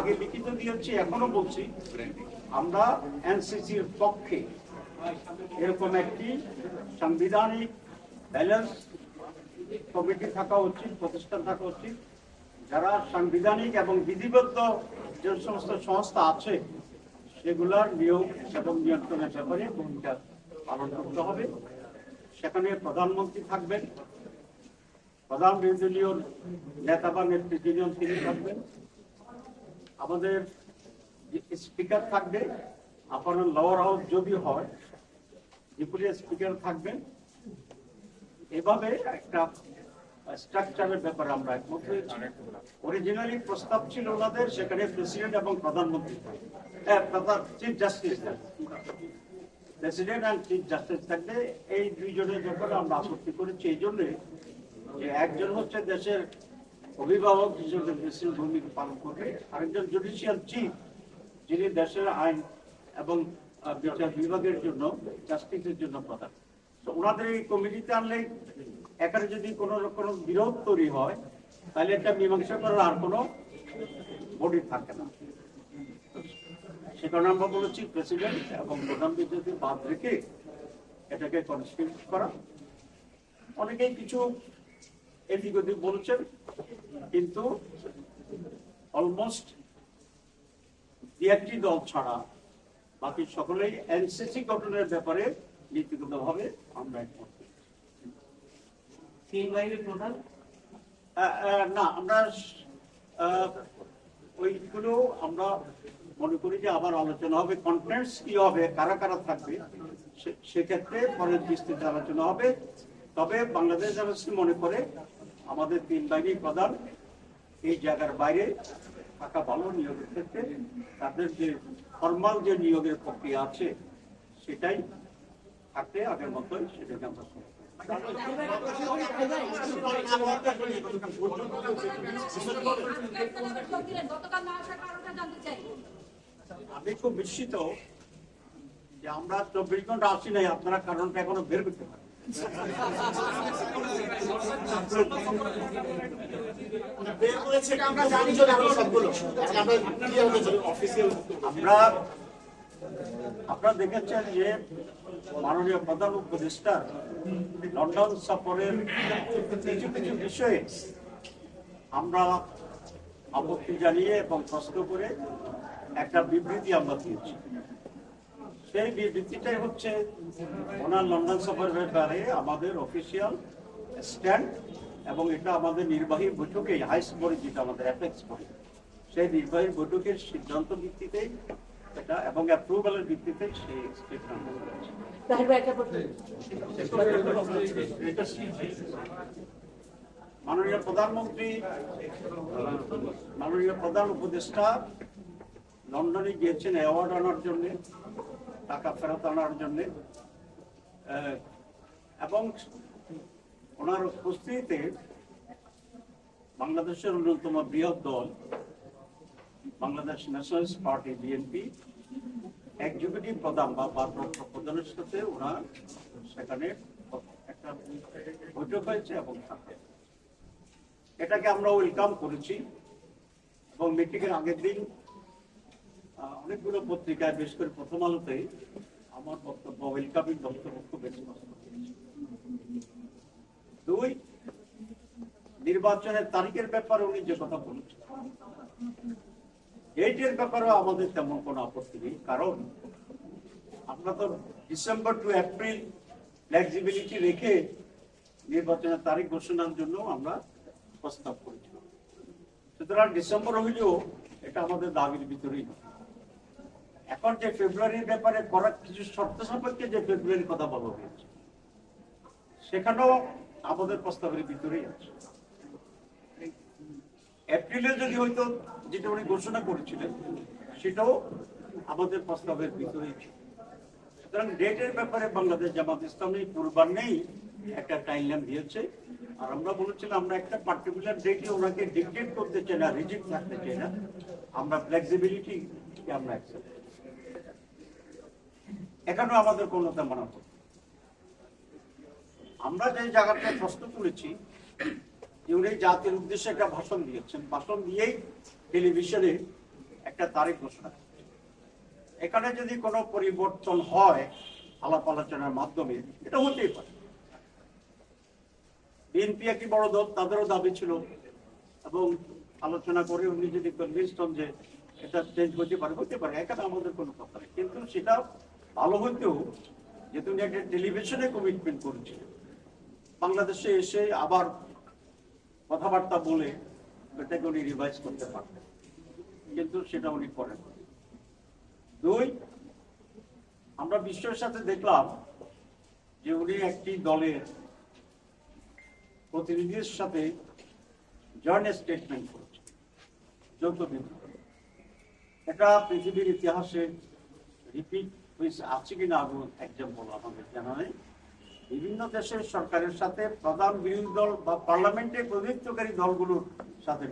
আগে লিখিত দিয়েছি, এখনো বলছি, আমরা এনসিসির পক্ষে এরকম একটি সাংবিধানিক ব্যালেন্স কমিটি থাকা উচিত, প্রতিষ্ঠান থাকা উচিত, যারা সাংবিধানিক এবং বিধিবদ্ধ যে সমস্ত সংস্থা আছে সেগুলোর নিয়োগ এবং নিয়ন্ত্রণের ব্যাপারে ভূমিকা পালন করতে হবে। সেখানে প্রধানমন্ত্রী থাকবেন, প্রধান বিরোধী দলীয় নেতা বা নেত্রী যিনি তিনি থাকবেন, আমাদের স্পিকার থাকবে, আপনার লোয়ার হাউস যদি হয় ডেপুটি স্পিকার থাকবেন। এভাবে একটা স্ট্রাকচারের ব্যাপারে আমরা একমত হয়েছি। অরিজিনালি প্রস্তাব ছিল ওনাদের সেখানে প্রেসিডেন্ট এবং প্রধানমন্ত্রী, chief justice, president and chief justice থাকবে। এই দুইজনের ব্যাপারে আমরা আপত্তি করেছি এই জন্যে যে একজন হচ্ছে দেশের অভিভাবক হিসেবে দেশের ভূমিকা পালন করবে, আরেকজন জুডিশিয়াল চিফ যিনি দেশের আইন এবং বিচার বিভাগের জন্য, জাস্টিসের জন্য প্রধান। তো ওনাদের এই কমিটিতে আনলে এখানে যদি কোনো বিরোধ তৈরি হয় তাহলে এটা মীমাংসা করার আর কোনো বডি থাকে না। সে কারণে আমরা বলেছি প্রেসিডেন্ট এবং প্রধান বিচারপতি বাদ রেখে এটাকে কনস্টিটিউট করা। অনেকেই কিছু এদিক ওদিক বলছেন, কিন্তু অলমোস্ট একটি দল ছাড়া বাকি সকলেই এনসিসি গঠনের ব্যাপারে নীতিগতভাবে আমরা একমত। না, আমরা ওইগুলো আমরা মনে করি যে আবার আলোচনা হবে, কনফারেন্স কি হবে, কারা কারা থাকবে সেক্ষেত্রে পরের বিস্তৃত আলোচনা হবে। তবে বাংলাদেশ জামায়াত মনে করে আমাদের তিন বাহিনীর প্রধান এই জায়গার বাইরে থাকা ভালো নিয়োগের ক্ষেত্রে, তাদের যে ফর্মাল যে নিয়োগের প্রক্রিয়া আছে সেটাই থাকতে আগের মতোই সেটাকে আমরা আমি খুব বিস্মিত যে আমরা 24 ঘন্টা আসি নাই, আপনারা কারণটা এখনো বের করতে পারেন। আপনারা দেখেছেন যে মাননীয় প্রধান উপদেষ্টা লন্ডন সফরের কিছু কিছু বিষয়ে আমরা আপত্তি জানিয়ে এবং প্রশ্ন করে একটা বিবৃতি আমরা দিয়েছি। সেই বিবৃতিটাই হচ্ছে ওনার লন্ডন সফরের ব্যাপারে আমাদের অফিসিয়াল স্ট্যান্ড, এবং এটা আমাদের নির্বাহী বৈঠকে হাইস্ট বডি যেটা আমাদের অ্যাপেক্স বডি, সেই নির্বাহী বৈঠকের সিদ্ধান্ত ভিত্তিতে এটা এবং অ্যাপ্রুভালের ভিত্তিতে সেই স্টেটমেন্ট করেছে। মাননীয় প্রধানমন্ত্রী, মাননীয় প্রধান উপদেষ্টা লন্ডনে গিয়েছেন অ্যাওয়ার্ড আনার জন্য, টাকা ফেরত আনার জন্য, এবং ওনার উপস্থিতিতে বাংলাদেশের অন্যতম বৃহৎ দল Bangladesh nationalist party BNP executive প্রধান বা ভারপ্রাপ্ত প্রধানের সাথে ওনার সেখানে একটা বৈঠক হয়েছে এবং এটাকে আমরা ওয়েলকাম করেছি। এবং মিটিং এর আগের দিন অনেকগুলো পত্রিকায়, বেশ করে প্রথম আলোতে আমার বক্তব্য ওয়েলকামিং বক্তব্য খুব বেশি পছন্দ করেছি। দুই, নির্বাচনের তারিখের ব্যাপারে উনি যে কথা বলেছেন এইটার ব্যাপারেও আমাদের তেমন কোনো আপত্তি নেই, কারণ আমরা তো ডিসেম্বর টু এপ্রিল ফ্লেক্সিবিলিটি রেখে নির্বাচনের তারিখ ঘোষণার জন্য আমরা প্রস্তাব করেছিলাম। সুতরাং ডিসেম্বর হইলেও এটা আমাদের দাবির ভিতরেই নয়। এখন যে ফেব্রুয়ারির ব্যাপারে করার কিছু শর্ত সাপেক্ষে যে ফেব্রুয়ারির কথা বলা হয়েছে সেখানেও আমাদের প্রস্তাবের ভিতরেই আছে। এপ্রিলে যদি হয়তো যেটা উনি ঘোষণা করেছিলেন সেটাও আমাদের প্রস্তাবের ভিতরেই ছিল। সুতরাং ডেটের ব্যাপারে বাংলাদেশ জামাত ইসলামী পূর্বাহ্নেই একটা টাইমলাইন দিয়েছে, আর আমরা বলেছিলাম আমরা একটা পার্টিকুলার ডেটে ওনাকে ডিকটেট করতে চাই না, রিজিড থাকতে চাই না, আমরা ফ্লেক্সিবিলিটি আমরা অ্যাকসেপ্ট। এখানেও আমাদের কোনো তেমন আপত্তি। আমরা যে জায়গাটা প্রশ্ন তুলেছি যে উনি জাতির উদ্দেশ্যে একটা ভাষণ দিয়েছেন, ভাষণ দিয়েই টেলিভিশনে একটা তারিখ ঘোষণা করছে। এখানে যদি কোনো পরিবর্তন হয় আলাপ আলোচনার মাধ্যমে, এটা হতেই পারে। বিএনপি একটি বড় দল, তাদেরও দাবি ছিল, এবং আলোচনা করে উনি যদি কনভিন্সড হন যে এটা চেঞ্জ হতে পারে, এখানে আমাদের কোনো কথা নেই। কিন্তু সেটা ভালো হইতেও, যেহেতু উনি একটা টেলিভিশনে কমিটমেন্ট করেছিলেন, বাংলাদেশে এসে আবার কথাবার্তা বলে এটাকে উনি রিভাইজ করতে পারতেন, কিন্তু সেটা উনি করেন। দুই, আমরা বিশ্বের সাথে দেখলাম যে উনি একটি দলের প্রতিনিধির সাথে জয়েন্ট স্টেটমেন্ট করেছে, যৌথ বিবৃতি। এটা পৃথিবীর ইতিহাসে রিপিট হয়েছে আছে কিনা আগুন এক্সাম্পল আমাদের জানা নেই। বিভিন্ন দেশের সরকারের সাথে প্রধান বিরোধী দল বা পার্লামেন্টের প্রতিনিধিত্বকারী দলগুলোর সাথে